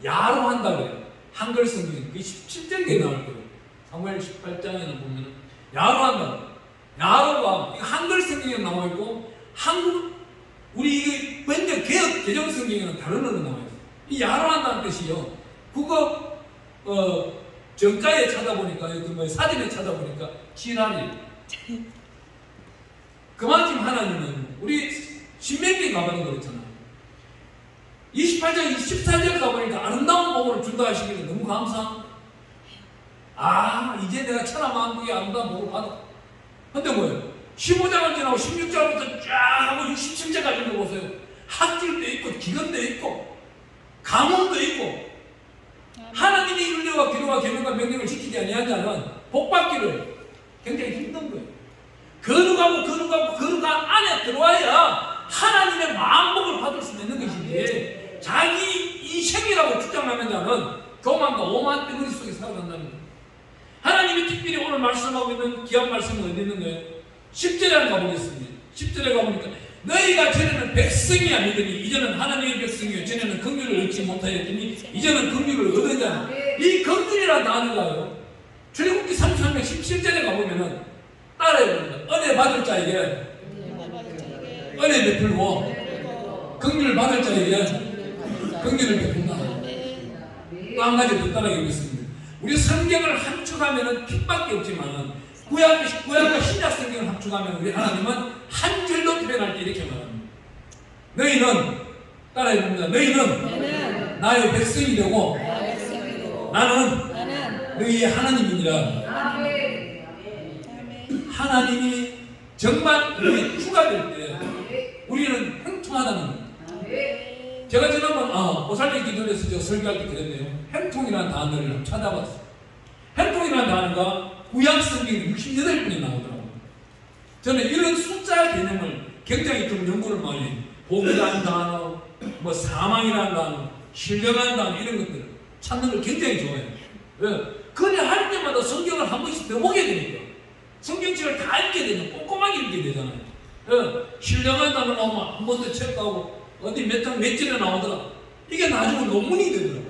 야로 한다 그래요. 한글 성경에 그게 17절에 나올 거예요. 사무엘 18장에는 보면 야로 한다. 야로가 한글 성경에 나와 있고 우리 이게 번역 개혁 개정 성경에는 다른 언어로 나와 있어요. 이 야로 한다는 뜻이요. 국어 정가에 찾아보니까 사전에 찾아보니까 지랄이. 그만큼 하나님은 우리 신명기 가보는 거 있잖아요. 28장 24절 가보니까 아름다운 복을 준다 하시길래 너무 감사합니다. 이제 내가 천하만국의 아름다운 복을 받아. 근데 뭐예요? 15장을 지나고 16장부터 쫙 하고 67장까지 읽어보세요. 학질도 있고 기근도 있고 가뭄도 있고 하나님의 윤리와 기도와 계명과 명령을 지키지 아니한 자는 복받기를 굉장히 힘든 거예요. 거룩한 안에 들어와야 하나님의 만복을 받을 수 있는 것이지, 자기 이생이라고 주장하는 자는 교만과 오만 덩어리 속에 살아간다는 거예요. 하나님의 특별히 오늘 말씀하고 있는 귀한 말씀은 어디 있는 거예요? 10절에 한번 가보겠습니다. 10절에 가보니까 너희가 전에는 백성이 아니더니 이제는 하나님의 백성이요 전에는 긍휼을 얻지 못하였더니 이제는 긍휼을 얻으자. 이 긍휼이라는 단어가요 출애굽기 33장 17절에 가보면은 따라해봅니다. 은혜 받을 자에게 은혜 베풀고 긍휼을 받을 자에게 긍휼을 베푼다. 또 한 가지 더 따라해보겠습니다. 우리 성경을 함축하면은 핏밖에 없지만 구약과 신약 성경을 함축하면 우리 하나님은 한 줄로 표현할 때 이렇게 말합니다. 너희는 따라해봅니다. 너희는 나의 백성이 되고 나는 너희의 하나님이니라. 하나님이 정말 우리의 주가 될 때 우리는 행통하다는 겁니다. 제가 지난번 오살리 기도에서 저 설교할 때 그랬네요. 행통이라는 단어를 찾아봤어요. 행통이라는 단어가 구약 성경에 68번이 나오더라고요. 저는 이런 숫자 개념을 굉장히 좀 연구를 많이 해요. 복이라는 단어, 뭐 사망이라는 단어, 신령한 단어 이런 것들을 찾는 걸 굉장히 좋아해요. 왜? 그냥 할 때마다 성경을 한 번씩 더 보게 되니까 성경책을 다 읽게 되면 꼼꼼하게 읽게 되잖아요. 신령한 단어 나오면 한 번 더 체크하고 어디 몇 장 몇 절에 나오더라. 이게 나중에 논문이 되더라고요.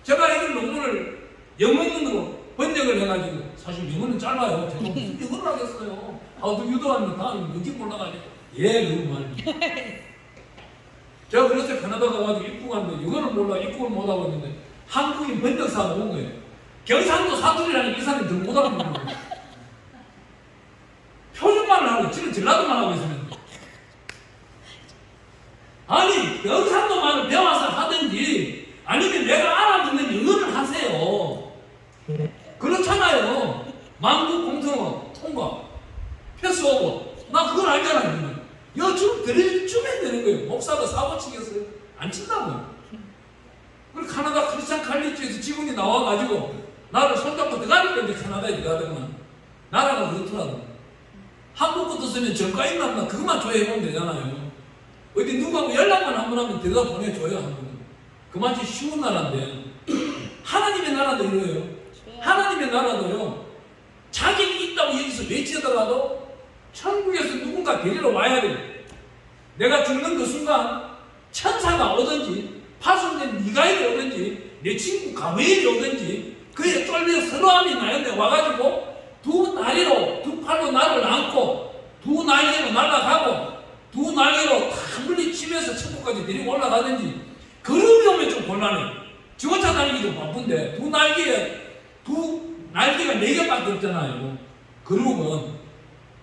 제가 이런 논문을 영문으로 번역을 해가지고 사실 영어는 짧아요. 제가 무슨 영어를 하겠어요. 또 유도하면 다음에 늦게 올라가니까 그런 말이에요. 제가 그래서 캐나다 가가지고 입국하는데 영어를 몰라 입국을 못하고 있는데 한국인 번역사가 온 거예요. 경상도 사투리라는 이 사람이 더 못 알아듣는 거예요. 표준말을 하고 지금 전라도만 하고 있으면 아니 경상도말을 배워서 하든지 아니면 내가 알아듣는 영어를 하세요. 그렇잖아요. 만국 공통어 통과 패스오버 나 그걸 알잖아요. 이거 좀 들려주면 되는 거예요. 목사가 사고 치겠어요? 안 친다고요. 그리고 카나다 크리스찬 칼리지에서 직원이 나와가지고 나를 손잡고 들어가니까 이제 캐나다에 들어가더구만. 나라가 그렇더라고. 한국 것도 쓰면 전과 있나 없나 그것만 조회해보면 되잖아요. 어디 누구하고 연락만 한 번 하면 대답 보내줘요. 한국은. 그만치 쉬운 나라인데 하나님의 나라도 이래요. 하나님의 나라도요. 자격이 있다고 여기서 외치더라도 천국에서 누군가 데리러 와야 돼요. 내가 죽는 그 순간 천사가 오든지 파송된 미가엘이 오든지 내 친구 가브리엘이 오든지 그의 쫄면 서러함이 나였는데 와가지고 두 다리로 두 팔로 나를 안고 두 날개로 날아가고 두 날개로 다 물리치면서 천국까지 데리고 올라가든지 그러면 오면 좀 곤란해요. 지원차 다니기도 바쁜데 두 날개가 4개밖에 없잖아요. 그러면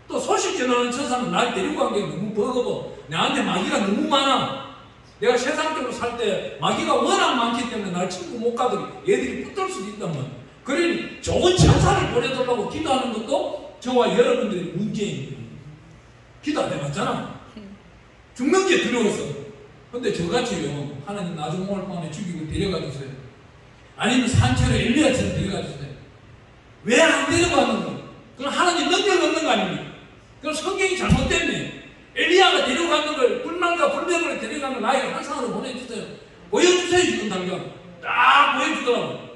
또 소식 전하는 천사는 날 데리고 간 게 너무 버거워. 내한테 마귀가 너무 많아. 내가 세상적으로 살 때 마귀가 워낙 많기 때문에 날 친구 못 가더니 얘들이 붙들 수도 있단 말이야. 그러니 좋은 천사를 보내달라고 기도하는 것도 저와 여러분들의 문제입니다. 기도 안 해봤잖아. 죽는 게 두려워서. 근데 저같이요. 하나님 나중 올 밤에 죽이고 데려가 주세요. 아니면 산채로 엘리야처럼 데려가 주세요. 왜 안 데려가는 거야? 그럼 하나님 능력 없는 거 아닙니까? 그럼 성경이 잘못됐네. 엘리야가 데려가는 걸 불만과 불명으로 데려가는 나에게 환상으로 보내주세요. 보여주세요. 지금 당장 딱 보여주더라고.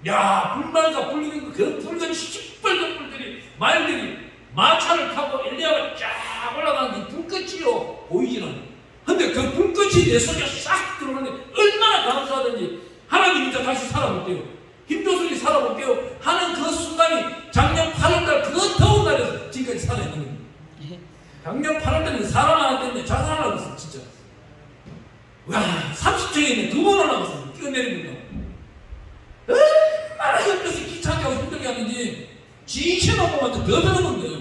야 불만과 불명 그 붉은 시뻘건 불들이 말들이 마차를 타고 엘리야가 쫙 올라가는 그 불꽃이요 보이질 않아. 근데 그 불꽃이 내 속에 싹 들어오는데 얼마나 감사하든지 하나님 이제 다시 살아볼게요. 힘조선이 살아볼게요 하는 그 순간이 작년 8월달 그 더운 날에서 지금까지 살아있는 거예요. 작년 8월달에 살아나기 때문에 자살하려고 했어 진짜. 와 30층에 있는 2번 올라갔어. 뛰어내리고 얼마나 옆에서 귀찮게 하고 힘들게 하는지 지시노고한테 더 배우는데요.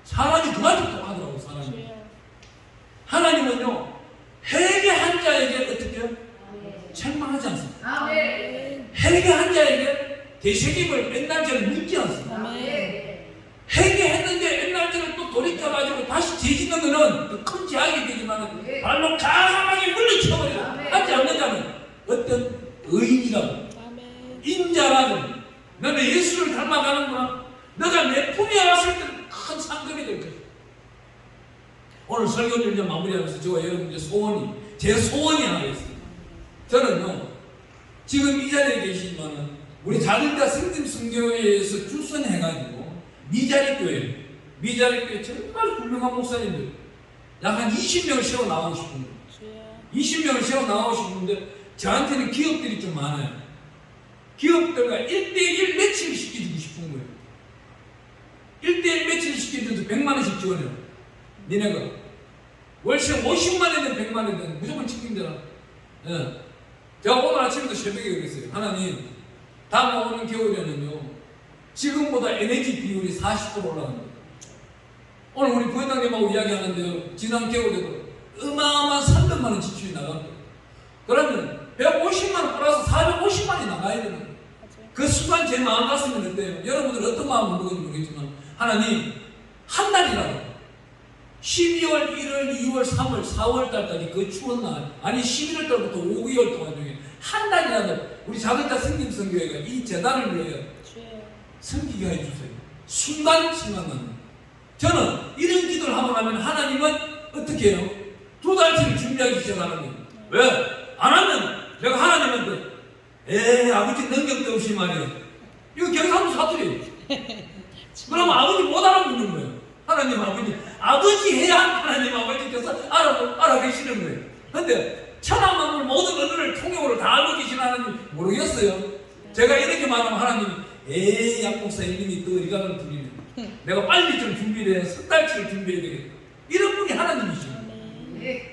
사람이 두 가지 똑하더라고. 사람이 하나님은요 회개한 자에게 어떻게 해요? 책망하지 않습니다. 회개한 자에게 되새김을 옛날처럼 묻지 않습니다. 회개했는데 옛날처럼 또 돌이켜가지고 다시 죄짓는 것은 큰 죄악이 되지만 발로 강하게 물리쳐버리고 하지 않는 자는 어떤 의인이라고 인자라고 너는 예수를 닮아가는구나. 너가 내 품에 왔을 때는 큰 상급이 될 거야. 오늘 설교를 이제 마무리하면서 저와 여러분의 제 소원이 하나 있습니다. 저는요 지금 이 자리에 계시지만은 우리 작은자 성김성교회에서 출선해가지고 미자리 교회 정말 훌륭한 목사님들 약 한 20명을 세워 나가고 싶은 거예요. 20명을 세워 나가고 싶은데 저한테는 기업들이 좀 많아요. 기업들과 1대1 매칭 시켜주고 싶은 거예요. 1대1 매칭 시켜줘서 100만 원씩 지원해요. 니네가 월세 50만 원이든 100만 원이든 무조건 책임져라. 예. 제가 오늘 아침에도 새벽에 그랬어요. 하나님, 다음 오는 겨울에는요 지금보다 에너지 비율이 40% 올라갑니다. 오늘 우리 부회장님하고 이야기하는데요, 지난 겨울에도 어마어마한 300만 원 지출이 나갑니다. 그러면 150만 원 플러스 450만 원이 나가야 되는 거예요. 그 순간 제 마음 같으면 어때요? 여러분들 어떤 마음을 먹는지 모르겠지만, 하나님, 한 달이라도 12월, 1월, 2월, 3월, 4월 달까지 그 추운 날, 아니 11월 달부터 5개월 동안 중에 한 달이라도 우리 작은자 성김성교회가 이 재단을 위하여 섬기게 해주세요. 순간 생각납니다. 저는 이런 기도를 하고 나면 하나님은 어떻게 해요? 2달치를 준비하기 시작하는 거예요. 왜? 안 하면 내가 하나님한테 아버지 능력도 없이 말이에요. 이거 경상도 사투리예요. 그러면 아버지 못 알아듣는 거예요. 하나님 아버지 해야 하나님 아버지께서 알아계시는 거예요. 근데 천하만물 모든 언어를 통역으로 다 알고 계신 하나님 모르겠어요. 제가 이렇게 말하면 하나님이 약목사님이 또 이강을 부리네. 내가 빨리 좀 준비를 해. 석 달치를 준비해야 되겠다. 이런 분이 하나님이죠.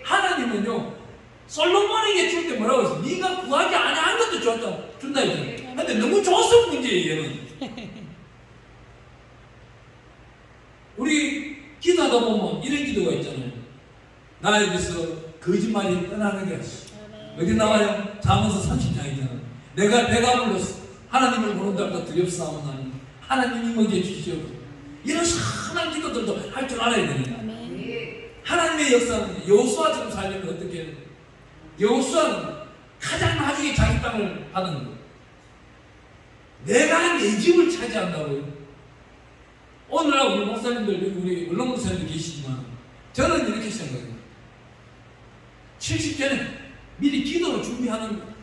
하나님은요 솔로몬에게 줄 때 뭐라고 했어? 네가 구하지 아니한 것도 준다 했잖아. 근데 너무 좋았어 문제예요. 얘는 우리 기도하다 보면 이런 기도가 있잖아요. 나에게서 거짓말이 떠나는 게 어디 나와요? 잠언서 30장이잖아. 내가 배가 불렀어. 하나님을 모른다고 두렵사오나니 하나님이 먼저 주시옵소서. 이런 선한 기도들도 할 줄 알아야 되는 거야. 하나님의 역사는 여호수아처럼 살려면 어떻게 해요? 여호수아는 가장 나중에 자기 땅을 받은 거예요. 내가 내 집을 차지한다고요. 오늘날 우리 목사님들, 우리 물론 목사님들 계시지만 저는 이렇게 생각해요. 70전에 미리 기도를 준비하는 거예요.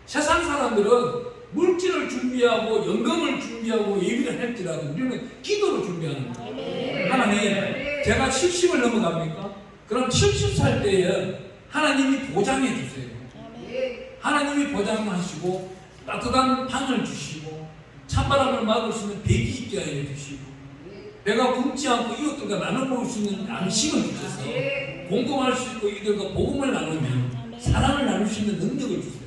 세상 사람들은 물질을 준비하고 연금을 준비하고 예비를 할지라도 우리는 기도를 준비하는 거예요. 하나님, 제가 70을 넘어갑니까? 그럼 70살 때에 하나님이 보장해 주세요. 하나님이 보장하시고 따뜻한 방을 주시고 찬바람을 막을 수 있는 배기 있게 해 주시고 배가 굶지 않고 이웃들과 나눠 먹을 수 있는 양식을 주셔서 공급할 수 있고 이들과 복음을 나누면 사랑을 나눌 수 있는 능력을 주세요.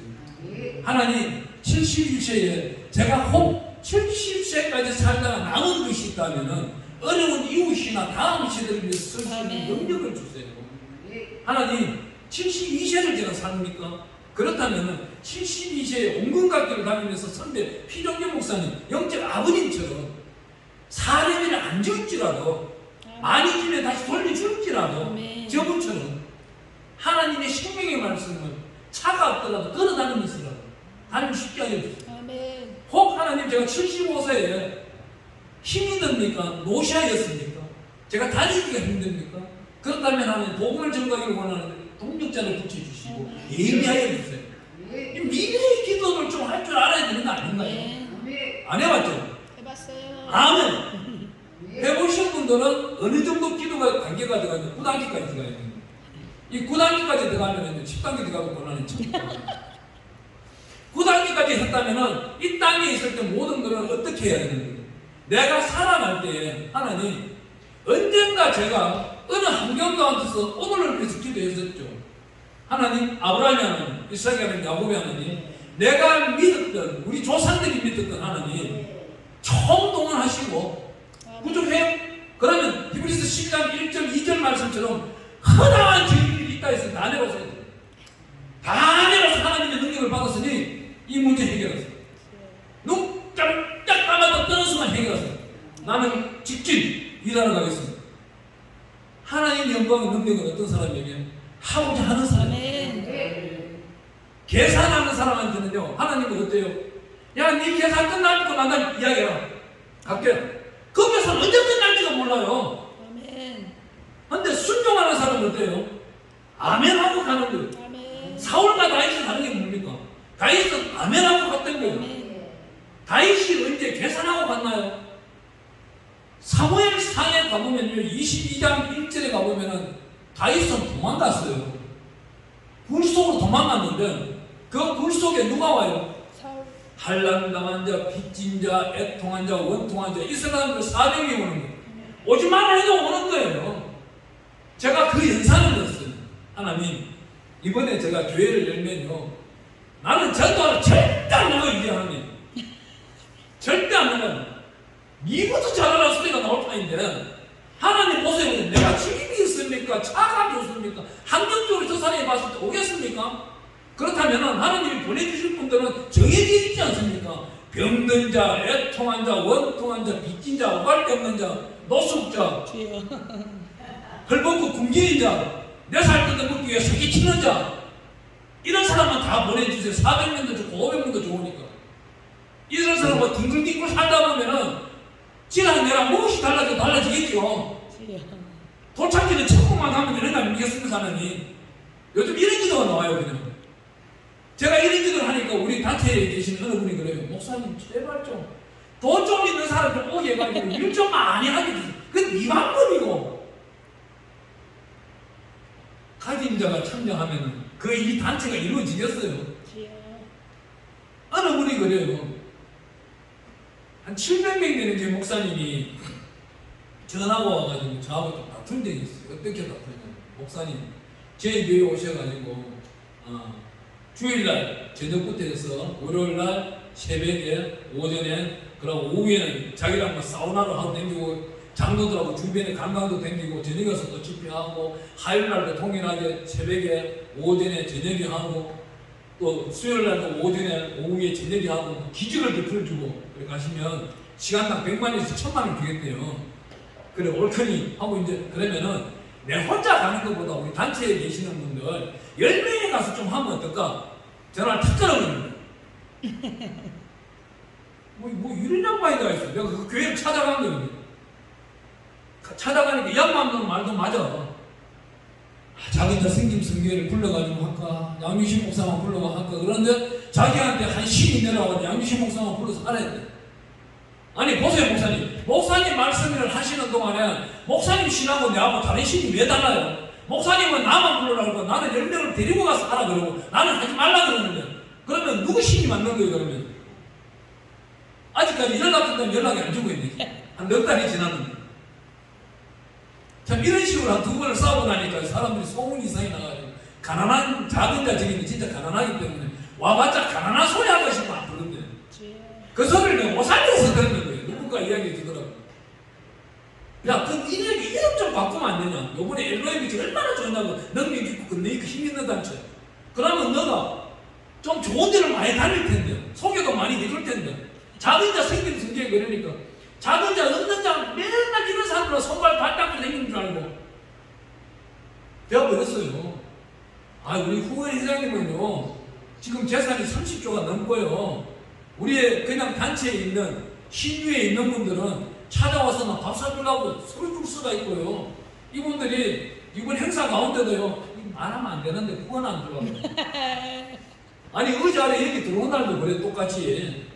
하나님, 71세에 제가 혹 70세까지 살다가 남은 것이 있다면 어려운 이웃이나 다음 세대를 위해서 쓸 수 있는 능력을 주세요. 하나님, 72세를 제가 삽니까? 그렇다면 72세에 온건각교를 다니면서 선배 피정재 목사님, 영적 아버님처럼 사례비를 안 줄지라도 많이 주면 다시 돌려줄지라도 저분처럼 하나님의 생명의 말씀을 차가 없더라도 걸어다니면서라도 다니면 쉽게 알려주세요. 혹 하나님, 제가 75세에 힘이 듭니까? 노샤였습니까? 제가 다니기가 힘듭니까? 그렇다면 하나님, 복음을 전가하기를 원하는데 동력자를 붙여주시고 예비하여 주세요. 미래의 기도를 좀 할 줄 알아야 되는 거 아닌가요? 안 해봤죠? 해봤어요. 아멘. 해보신 분들은 어느 정도 기도가 단계가 들어가면 9단계까지 들어가야 됩니다. 이 9단계까지 들어가면 10단계 들어가고 고난은 참 9단계까지 했다면 이 땅에 있을 때 모든 것을 어떻게 해야 되는 거예요? 내가 살아날 때 하나님, 언젠가 제가 어느 환경 가운데서 오늘을 위해서 기도했었죠. 하나님, 아브라함이 하나님, 이삭이 하나님, 야곱이 하나님, 내가 믿었던, 우리 조상들이 믿었던 하나님 총동원하시고 부족해요? 그러면 히브리서 10장 1절 2절 말씀처럼 허다한 죄인들이 있다 해서 다 내려오세요. 다 내려서 하나님의 능력을 받았으니 이 문제 해결하세요. 눈 깜짝 감아도 뜨는 순간 해결하세요. 나는 직진 일하러 가겠습니다. 하나님의 영광의 능력은 어떤 사람에게? 하고자 하는 사람이에요. 계산하는 사람한테는요, 하나님은 어때요? 야, 네 계산 끝날 거 나한테 이야기해라. 갈게. 그 계산 언제 끝날지가 몰라요. 근데 순종하는 사람은 어때요? 아멘하고 가는 거예요. 사울과 다윗이 다른 게 뭡니까? 다윗은 아멘하고 갔던 거예요. 다윗이 언제 계산하고 갔나요? 사무엘상에 가보면요, 22장 1절에 가보면은 다윗은 도망갔어요. 굴 속으로 도망갔는데 그 굴 속에 누가 와요? 한란당한 자, 빚진 자, 애통한 자, 원통한 자, 이 사람들 400이 오는 거예요. 오지 말라 해도 오는 거예요. 제가 그 연산을 넣었어요. 하나님, 이번에 제가 교회를 열면요, 나는 전도하러 절대 안 나가요. 이제 하나님, 절대 안 나가요. 니부터 잘하라는 소리가 나올 판인데, 하나님 보세요. 내가 집이 있습니까? 차가 좋습니까? 환경적으로 저 사람이 봤을 때 오겠습니까? 그렇다면 하나님이 보내주실 분들은 정해져 있지 않습니까? 병든 자, 애통한 자, 원통한 자, 빚진 자, 오갈 없는 자, 노숙자, 헐벗고 굶주린 자, 내 살 것도 먹기 위해 사기치는 자, 이런 사람은 다 보내주세요. 400명도 좋고 500명도 좋으니까. 이런 사람은 뒹굴뒹굴 살다 보면은 지랑 내랑 무엇이 달라지겠죠. 도착지는 천국만 가면 되는 거 아니겠습니까? 하나님, 요즘 이런 기도가 나와요. 그냥 제가 이런 기도를 하니까 우리 단체에 계시는 어느 분이 그래요. 목사님 제발 좀 돈 좀 있는 사람 좀 오게 해가지고 일 좀 많이 하게 해주세요. 그건 네 방법이고, 가진 자가 참여하면 그 이 단체가 이루어지겠어요. 어느 분이 그래요. 한 700명 되는 제 목사님이 전화가 와가지고 저하고 좀 다툰 적이 있어요. 어떻게 다투냐면, 목사님 제 교회 오셔가지고 주일날 저녁부터 해서 월요일날 새벽에 오전에 그러고 오후에는 자기랑 뭐 사우나를 하고 댕기고 장로들하고 주변에 관광도 댕기고 저녁에 가서 또 집회하고 화요일날도 동일하게 새벽에 오전에 저녁에 하고 또 수요일날도 오전에 오후에 저녁에 하고 기적을 베풀어주고 그래 가시면 시간당 100만에서 1000만원 주겠대요. 그래 옳거니 하고 이제 그러면은 내 혼자 가는 것보다 우리 단체에 계시는 분들 10명이 가서 좀 하면 어떨까? 전화를 탁 걸어버립니다. 뭐 이런 양반이가 있어. 내가 그 교회를 찾아간 거예요. 찾아가니까 양반들 말도 맞아. 자기 자 생김 성교회를 불러가지고 할까? 양미신 목사만 불러가 할까? 그런데 자기한테 한 신이 내려와서 양미신 목사만 불러서 하라야 돼. 아니 보세요 목사님. 목사님 말씀을 하시는 동안에 목사님 신하고 내하고 다른 신이 왜 달라요? 목사님은 나만 불러라 그러고 나는 10명을 데리고 가서 하라 그러고 나는 하지 말라 그러는데 그러면 누구 신이 맞는 거예요 그러면? 아직까지 연락한다면 연락이 안 주고 있네. 한 넉 달이 지났는데. 참 이런 식으로 한 2번을 싸우고 나니까 사람들이 소문 이상이 나가지고 가난한 작은 자들이 진짜 가난하기 때문에 와봤자 가난한 소리 하고 싶으면 안 부른대. 그 소리를 내가 못 살려서 듣는 거예요. 누군가 이야기해 주더라고요. 야, 그 이름 좀 바꾸면 안 되냐? 요번에 LOM이 얼마나 좋냐고. 능력 있고 근데 힘 있는 단체. 그러면 너가 좀 좋은 데를 많이 다닐 텐데, 소개도 많이 해줄 텐데. 작은 자 생긴 성경이 그러니까. 작은 자, 없는 자, 맨날 이런 사람들은 손발 발닦고 다니는 줄 알고. 되어버렸어요. 우리 후원 회장님은요, 지금 재산이 30조가 넘고요. 우리의 그냥 단체에 있는, 신유에 있는 분들은 찾아와서 나 밥 사주려고 서로 줄 수가 있고요. 이분들이 이번 행사 가운데도요, 말하면 안 되는데 후원 안 들어가요. 아니, 의자 아래 여기 들어온 날도 그래, 똑같이.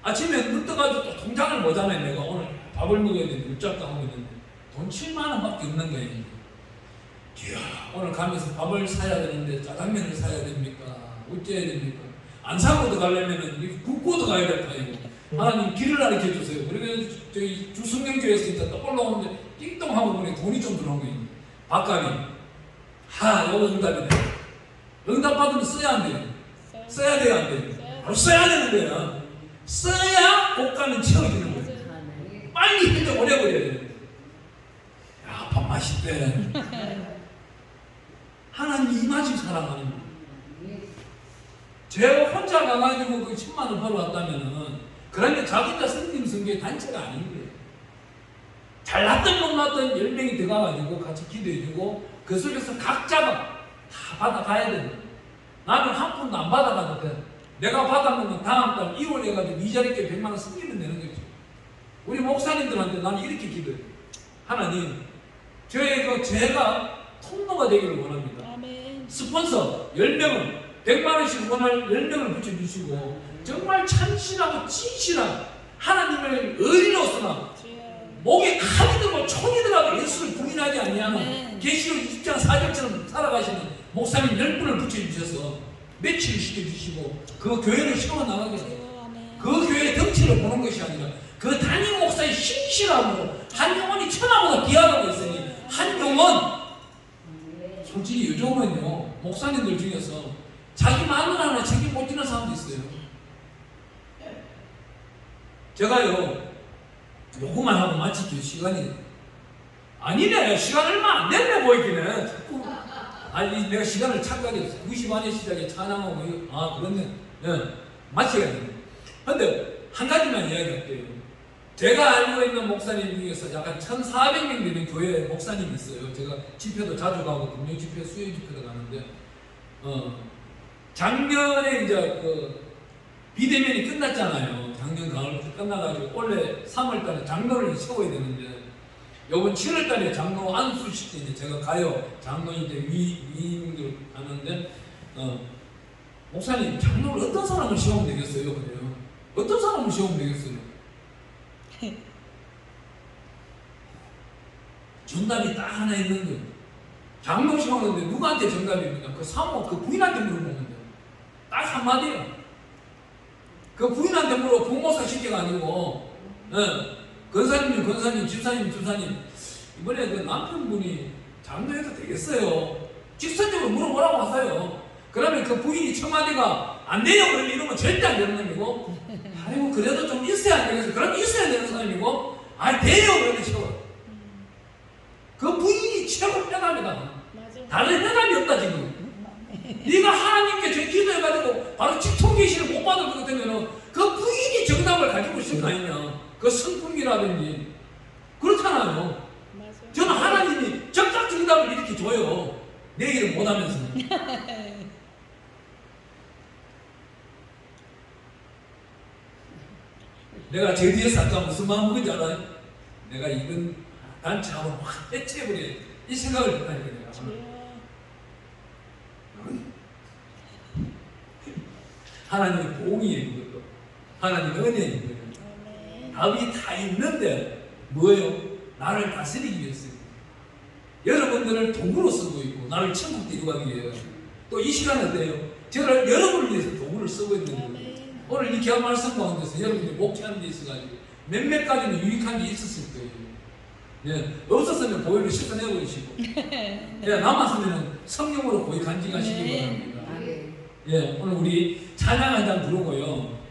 아침에 눈 떠가지고 또 통장을 보잖아요. 내가 오늘 밥을 먹어야 되는데, 늦잡다 하고 있는데, 돈 7만원 밖에 없는 거예요. 이야, 오늘 가면서 밥을 사야 되는데, 짜장면을 사야 됩니까? 어째야 됩니까? 안 사고도 가려면은, 굽고도 가야 될 거 아니고. 하나님 길을 가르쳐 주세요. 그러면 저희 주승경교회에서 진짜 또 올라오는데 띵동하고 보니 돈이 좀 들어온 거예요. 밥값이. 요거 응답이네. 응답 받으면 써야 안 돼요. 써야 돼요, 안 돼요? 바로 써야 되는 거야. 써야 고가는 채워지는 거예요. 빨리 현재 오래 버려야 돼요. 야, 밥 맛있대. 하나님 이만큼 사랑하는 거예요. 제가 혼자 가가지고 그 10만원 벌어왔다면은 그러니까 자기가 성김 성교의 단체가 아닌 거예요. 잘났든 못났든 10명이 들어가가지고 같이 기도해주고 그 속에서 각자가 다 받아가야 된다. 나는 한 푼도 안 받아가도 돼. 내가 받았는 다음 달 2월에 해가지고 이자리께 100만원 승리면 되는 거죠. 우리 목사님들한테 나는 이렇게 기도해요. 하나님, 제가 통로가 되기를 원합니다. 아멘. 스폰서 10명은 100만원씩 원할 10명을 붙여주시고 정말 참신하고 진실한 하나님을 의리로서나 목에 칼이 들고 총이 들어가도 예수를 부인하지 아니하는 계시록 20장 4절처럼 살아가시는 목사님 10분을 붙여주셔서 매치를 시켜주시고 그 교회를 세워 나가게 해요. 그 교회의 덩치를 보는 것이 아니라 그 담임 목사의 신실함으로 한 영혼이 천하보다 귀하다고 했으니 한 영혼, 솔직히 요즘은요 목사님들 중에서 자기 마누라 하나 책임 못 지는 사람도 있어요. 제가요 요거만 하고 마치죠. 시간이 아니네. 시간 얼마 안 됐네 보이기는. 자꾸 아니 내가 시간을 착각했어. 2시 반에 시작해 찬양하고 아 그렇네. 예, 마쳐야 돼. 근데 한 가지만 이야기할게요. 제가 알고 있는 목사님 중에서 약간 1,400명 되는 교회 목사님이 있어요. 제가 집회도 자주 가고 금요 집회, 수요 집회도 가는데 작년에 이제 그 비대면이 끝났잖아요. 작년 가을부터 끝나가지고 원래 3월달에 장로를 세워야 되는데 이번 7월달에 장로 안수식 때 이제 제가 가요. 장로 이제 위인들 가는데 목사님 장로를 어떤 사람을 세우면 되겠어요? 그래요. 어떤 사람을 세우면 되겠어요? 정답이 딱 하나 있는 거예요. 장로 세우는데 누구한테 정답입니까? 그 사모 그 부인한테 물어보면 돼요. 딱 한마디요. 그 부인한테 물어 부모사 시기가 아니고 권사님은 권사님, 집사님, 집사님 이번에 그 남편분이 장로해도 되겠어요? 직선적으로 물어보라고 하세요. 그러면 그 부인이 첫마디가 안 돼요 그러면 이러면 절대 안 되는 놈이고 아이고 그래도 좀 있어야 안 되겠어. 그럼 있어야 되는 사람이고 아 돼요 그러면 최고. 그 부인이 최고 편합니다. 다른 해답이 없다 지금. 네가 하나님께 저 기도해가지고 바로 직통 계시를 못 받을 것 같으면 그 부인이 정답을 가지고 있을 거 아니냐. 그 성품이라든지 그렇잖아요. 저는 하나님이 적당 정답을 이렇게 줘요. 내 일을 못하면서. 내가 제 뒤에서 아까 무슨 마음인지 알아요? 내가 이건 단체하고 확 해체해버려. 이 생각을 했다니까 내가. 하나님의 복이에요. 그것도 하나님의 은혜인 거예요. 답이 다 있는데 뭐예요? 나를 다스리기 위해서 여러분들을 도구로 쓰고 있고 나를 천국 데려가기 위해서 또 이 시간 어때요? 저를 여러분을 위해서 도구를 쓰고 있는 거예요. 오늘 이 귀한 말씀 가운데서 여러분들이 목회하는 데 있어가지고 몇몇 가지는 유익한 게 있었을 거예요. 예, 없었으면 보혈을 씻어내버리시고 예, 남았으면 성령으로 보혈 간직하시기 바랍니다. 예, 오늘 우리 찬양 한 장 부르고요.